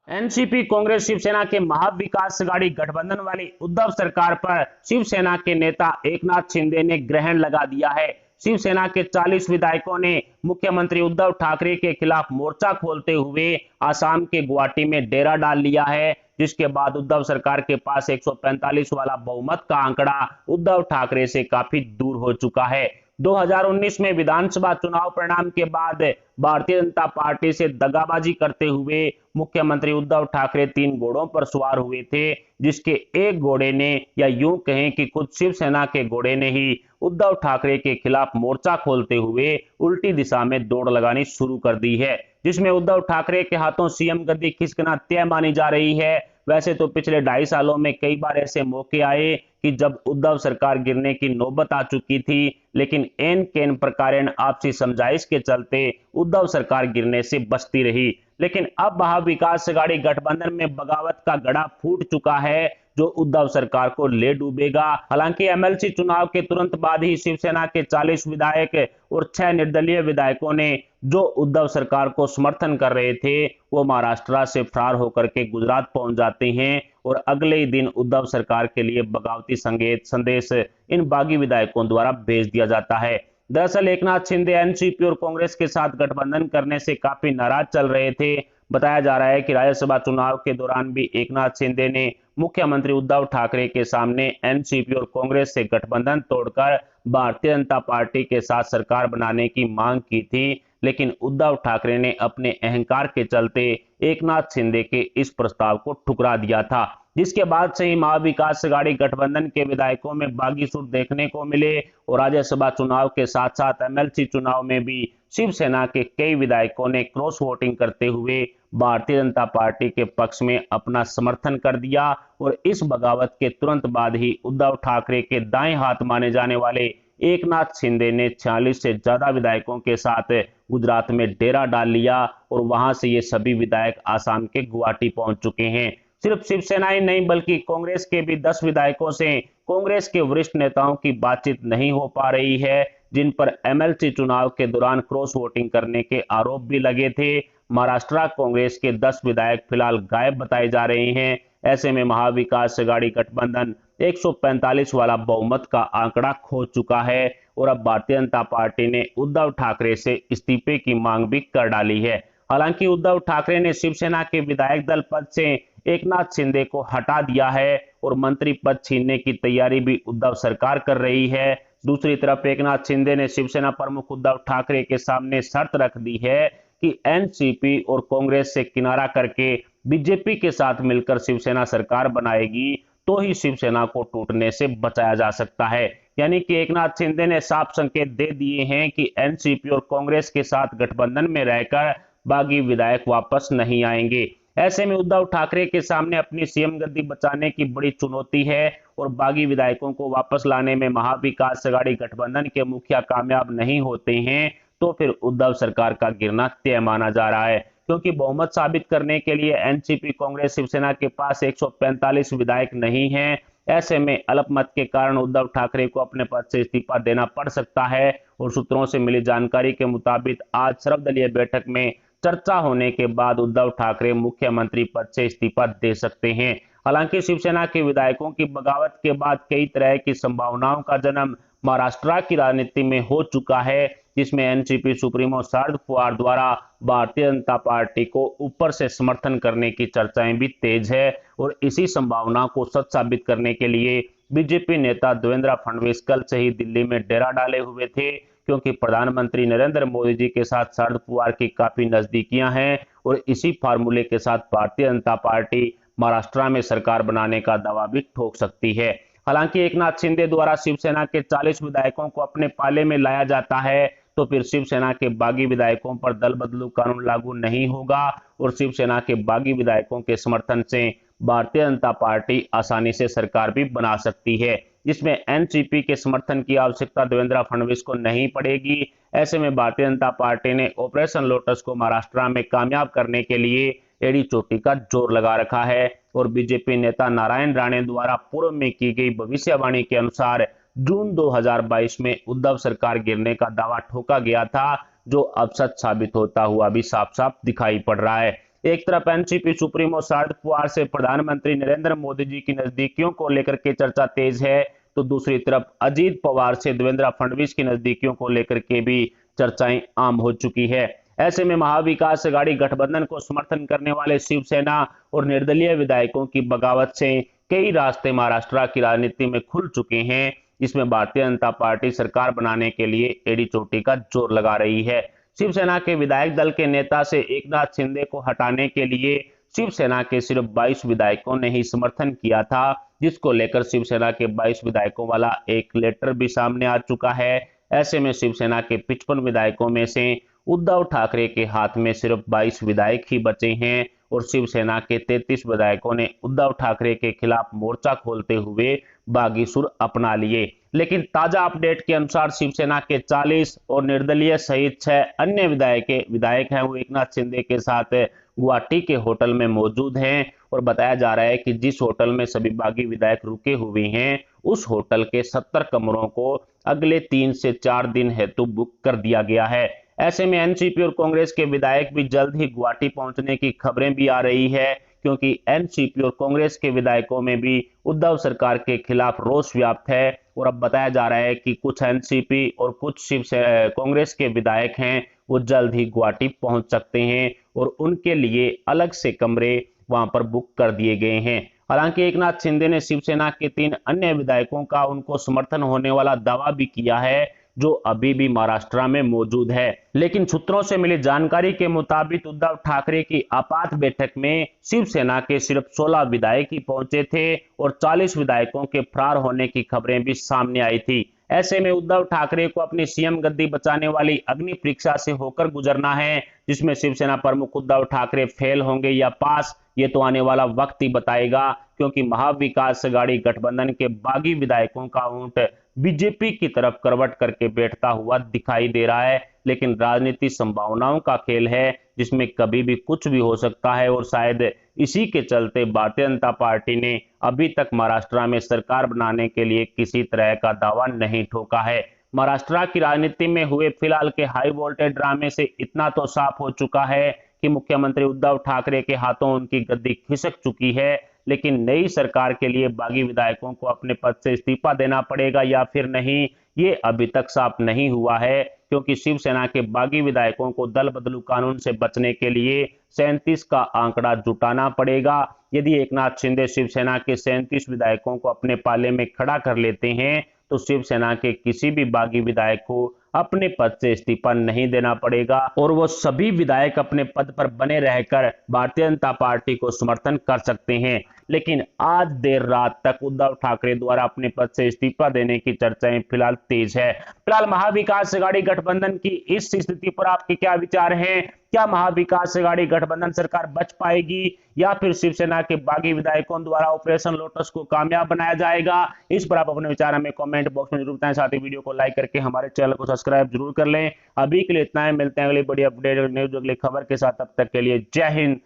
NCP Congress Shiv Sena के महाविकास आघाड़ी गठबंधन वाली उद्धव सरकार पर शिवसेना के नेता एकनाथ शिंदे ने ग्रहण लगा दिया है। शिवसेना के 40 विधायकों ने मुख्यमंत्री उद्धव ठाकरे के खिलाफ मोर्चा खोलते हुए असम के गुवाहाटी में डेरा डाल लिया है, जिसके बाद उद्धव सरकार के पास 145 वाला बहुमत का आंकड़ा उद्धव ठाकरे से काफी दूर हो चुका है। 2019 में विधानसभा चुनाव परिणाम के बाद भारतीय जनता पार्टी से दगाबाजी करते हुए मुख्यमंत्री उद्धव ठाकरे 3 घोड़ों पर सवार हुए थे, जिसके एक घोड़े ने, या यूं कहें कि खुद शिवसेना के घोड़े ने ही उद्धव ठाकरे के खिलाफ मोर्चा खोलते हुए उल्टी दिशा में दौड़ लगानी शुरू कर दी है, जिसमें उद्धव ठाकरे के हाथों सीएम गद्दी खिसकना तय मानी जा रही है। वैसे तो पिछले 2.5 सालों में कई बार ऐसे मौके आए कि जब उद्धव सरकार गिरने की नौबत आ चुकी थी, लेकिन एन केन प्रकारेण आपसी समझाइश के चलते उद्धव सरकार गिरने से बचती रही। लेकिन अब महाविकास आघाड़ी गठबंधन में बगावत का घड़ा फूट चुका है, जो उद्धव सरकार को ले डूबेगा। हालांकि एमएलसी चुनाव के तुरंत बाद ही शिवसेना के 40 विधायक और 6 निर्दलीय विधायकों ने, जो उद्धव सरकार को समर्थन कर रहे थे, वो महाराष्ट्र से फरार होकर के गुजरात पहुंच जाते हैं और अगले ही दिन उद्धव सरकार के लिए बगावती संदेश इन बागी विधायकों द्वारा भेज दिया जाता है। दरअसल एकनाथ शिंदे एनसीपी और कांग्रेस के साथ गठबंधन करने से काफी नाराज चल रहे थे। बताया जा रहा है कि राज्यसभा चुनाव के दौरान भी एकनाथ शिंदे ने मुख्यमंत्री उद्धव ठाकरे के सामने एनसीपी और कांग्रेस से गठबंधन तोड़कर भारतीय जनता पार्टी के साथ सरकार बनाने की मांग की थी, लेकिन उद्धव ठाकरे ने अपने अहंकार के चलते एकनाथ शिंदे के इस प्रस्ताव को ठुकरा दिया था, जिसके बाद से ही महाविकास आघाड़ी गठबंधन के विधायकों में बागी सुर देखने को मिले और राज्यसभा चुनाव के साथ साथ एमएलसी चुनाव में भी शिवसेना के कई विधायकों ने क्रॉस वोटिंग करते हुए भारतीय जनता पार्टी के पक्ष में अपना समर्थन कर दिया। और इस बगावत के तुरंत बाद ही उद्धव ठाकरे के दाएं हाथ माने जाने वाले एकनाथ शिंदे ने 46 से ज्यादा विधायकों के साथ गुजरात में डेरा डाल लिया और वहां से ये सभी विधायक आसाम के गुवाहाटी पहुंच चुके हैं। सिर्फ शिवसेना ही नहीं बल्कि कांग्रेस के भी 10 विधायकों से कांग्रेस के वरिष्ठ नेताओं की बातचीत नहीं हो पा रही है, जिन पर एमएलसी चुनाव के दौरान क्रॉस वोटिंग करने के आरोप भी लगे थे। महाराष्ट्र कांग्रेस के 10 विधायक फिलहाल गायब बताए जा रहे हैं। ऐसे में महाविकास आघाड़ी गठबंधन 145 वाला बहुमत का आंकड़ा खो चुका है और अब भारतीय जनता पार्टी ने उद्धव ठाकरे से इस्तीफे की मांग भी कर डाली है। हालांकि उद्धव ठाकरे ने शिवसेना के विधायक दल पद से एकनाथ शिंदे को हटा दिया है और मंत्री पद छीनने की तैयारी भी उद्धव सरकार कर रही है। दूसरी तरफ एकनाथ शिंदे ने शिवसेना प्रमुख उद्धव ठाकरे के सामने शर्त रख दी है कि एनसीपी और कांग्रेस से किनारा करके बीजेपी के साथ मिलकर शिवसेना सरकार बनाएगी, तो ही शिवसेना को टूटने से बचाया जा सकता है। यानी कि एकनाथ शिंदे ने साफ संकेत दे दिए हैं कि एनसीपी और कांग्रेस के साथ गठबंधन में रहकर बागी विधायक वापस नहीं आएंगे। ऐसे में उद्धव ठाकरे के सामने अपनी सीएम गद्दी बचाने की बड़ी चुनौती है और बागी विधायकों को वापस लाने में महाविकास आघाड़ी गठबंधन के मुखिया कामयाब नहीं होते हैं, तो फिर उद्धव सरकार का गिरना तय माना जा रहा है, क्योंकि बहुमत साबित करने के लिए एनसीपी कांग्रेस शिवसेना के पास 145 विधायक नहीं हैं। ऐसे में अल्पमत के कारण उद्धव ठाकरे को अपने पद से इस्तीफा देना पड़ सकता है और सूत्रों से मिली जानकारी के मुताबिक आज सर्वदलीय बैठक में चर्चा होने के बाद उद्धव ठाकरे मुख्यमंत्री पद से इस्तीफा दे सकते हैं। हालांकि शिवसेना के विधायकों की बगावत के बाद कई तरह की संभावनाओं का जन्म महाराष्ट्र की राजनीति में हो चुका है, जिसमें एनसीपी सुप्रीमो शरद पवार द्वारा भारतीय जनता पार्टी को ऊपर से समर्थन करने की चर्चाएं भी तेज है और इसी संभावना को सच साबित करने के लिए बीजेपी नेता देवेंद्र फडणवीस कल से ही दिल्ली में डेरा डाले हुए थे, क्योंकि प्रधानमंत्री नरेंद्र मोदी जी के साथ शरद पवार की काफी नजदीकियां हैं और इसी फार्मूले के साथ भारतीय जनता पार्टी महाराष्ट्र में सरकार बनाने का दावा भी ठोक सकती है। हालांकि एकनाथ शिंदे द्वारा शिवसेना के 40 विधायकों को अपने पाले में लाया जाता है, तो फिर शिवसेना के बागी विधायकों पर दल बदलू कानून लागू नहीं होगा और शिवसेना के बागी विधायकों के समर्थन से भारतीय जनता पार्टी आसानी से सरकार भी बना सकती है, जिसमें एनसीपी के समर्थन की आवश्यकता देवेंद्र फडणवीस को नहीं पड़ेगी। ऐसे में भारतीय जनता पार्टी ने ऑपरेशन लोटस को महाराष्ट्र में कामयाब करने के लिए एड़ी चोटी का जोर लगा रखा है और बीजेपी नेता नारायण राणे द्वारा पूर्व में की गई भविष्यवाणी के अनुसार जून 2022 में उद्धव सरकार गिरने का दावा ठोका गया था, जो अब सच साबित होता हुआ भी साफ साफ दिखाई पड़ रहा है। एक तरफ एनसीपी सुप्रीमो शरद पवार से प्रधानमंत्री नरेंद्र मोदी जी की नजदीकियों को लेकर के चर्चा तेज है, तो दूसरी तरफ अजीत पवार से देवेंद्र फडणवीस की नजदीकियों को लेकर के भी चर्चाएं आम हो चुकी है। ऐसे में महाविकास अघाड़ी गठबंधन को समर्थन करने वाले शिवसेना और निर्दलीय विधायकों की बगावत से कई रास्ते महाराष्ट्र की राजनीति में खुल चुके हैं, जिसमें भारतीय जनता पार्टी सरकार बनाने के लिए एड़ी चोटी का जोर लगा रही है। शिवसेना के विधायक दल के नेता से एकनाथ शिंदे को हटाने के लिए शिवसेना के सिर्फ 22 विधायकों ने ही समर्थन किया था, जिसको लेकर शिवसेना के 22 विधायकों वाला एक लेटर भी सामने आ चुका है। ऐसे में शिवसेना के 55 विधायकों में से उद्धव ठाकरे के हाथ में सिर्फ 22 विधायक ही बचे हैं और शिवसेना के 33 विधायकों ने उद्धव ठाकरे के खिलाफ मोर्चा खोलते हुए बागी सुर अपना लिए। लेकिन ताजा अपडेट के अनुसार शिवसेना के 40 और निर्दलीय सहित 6 अन्य विधायक हैं, वो एकनाथ शिंदे के साथ गुवाहाटी के होटल में मौजूद हैं और बताया जा रहा है कि जिस होटल में सभी बागी विधायक रुके हुए हैं, उस होटल के 70 कमरों को अगले 3 से 4 दिन हेतु बुक कर दिया गया है। ऐसे में एनसीपी और कांग्रेस के विधायक भी जल्द ही गुवाहाटी पहुंचने की खबरें भी आ रही है, क्योंकि एनसीपी और कांग्रेस के विधायकों में भी उद्धव सरकार के खिलाफ रोष व्याप्त है। और अब बताया जा रहा है कि कुछ एनसीपी और कुछ कांग्रेस के विधायक हैं, वो जल्द ही गुवाहाटी पहुंच सकते हैं और उनके लिए अलग से कमरे वहां पर बुक कर दिए गए हैं। हालांकि एकनाथ शिंदे ने शिवसेना के 3 अन्य विधायकों का उनको समर्थन होने वाला दावा भी किया है, जो अभी भी महाराष्ट्र में मौजूद है। लेकिन सूत्रों से मिली जानकारी के मुताबिक उद्धव ठाकरे की आपात बैठक में शिवसेना के सिर्फ 16 विधायक ही पहुंचे थे और 40 विधायकों के फरार होने की खबरें भी सामने आई थी। ऐसे में उद्धव ठाकरे को अपनी सीएम गद्दी बचाने वाली अग्नि परीक्षा से होकर गुजरना है, जिसमें शिवसेना प्रमुख उद्धव ठाकरे फेल होंगे या पास, ये तो आने वाला वक्त ही बताएगा, क्योंकि महाविकास अघाड़ी गठबंधन के बागी विधायकों का ऊंट बीजेपी की तरफ करवट करके बैठता हुआ दिखाई दे रहा है। लेकिन राजनीति संभावनाओं का खेल है, जिसमें कभी भी कुछ भी हो सकता है और शायद इसी के चलते भारतीय जनता पार्टी ने अभी तक महाराष्ट्र में सरकार बनाने के लिए किसी तरह का दावा नहीं ठोका है। महाराष्ट्र की राजनीति में हुए फिलहाल के हाई वोल्टेज ड्रामे से इतना तो साफ हो चुका है कि मुख्यमंत्री उद्धव ठाकरे के हाथों उनकी गद्दी खिसक चुकी है। लेकिन नई सरकार के लिए बागी विधायकों को अपने पद से इस्तीफा देना पड़ेगा या फिर नहीं, ये अभी तक साफ नहीं हुआ है, क्योंकि शिवसेना के बागी विधायकों को दल बदलू कानून से बचने के लिए 37 का आंकड़ा जुटाना पड़ेगा। यदि एकनाथ शिंदे शिवसेना के 37 विधायकों को अपने पाले में खड़ा कर लेते हैं, तो शिवसेना के किसी भी बागी विधायक को अपने पद से इस्तीफा नहीं देना पड़ेगा और वो सभी विधायक अपने पद पर बने रहकर भारतीय जनता पार्टी को समर्थन कर सकते हैं। लेकिन आज देर रात तक उद्धव ठाकरे द्वारा अपने पद से इस्तीफा देने की चर्चाएं फिलहाल तेज है। फिलहाल महाविकास अघाड़ी गठबंधन की इस स्थिति पर आपके क्या विचार हैं? क्या महाविकास अघाड़ी गठबंधन सरकार बच पाएगी या फिर शिवसेना के बागी विधायकों द्वारा ऑपरेशन लोटस को कामयाब बनाया जाएगा? इस पर आप अपने विचार हमें कमेंट बॉक्स में जरूर बताएं। साथ ही वीडियो को लाइक करके हमारे चैनल को सब्सक्राइब जरूर कर लें। अभी के लिए इतना है, मिलते हैं अगली बड़ी अपडेट न्यूज अगली खबर के साथ। तब तक के लिए जय हिंद,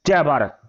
जय भारत।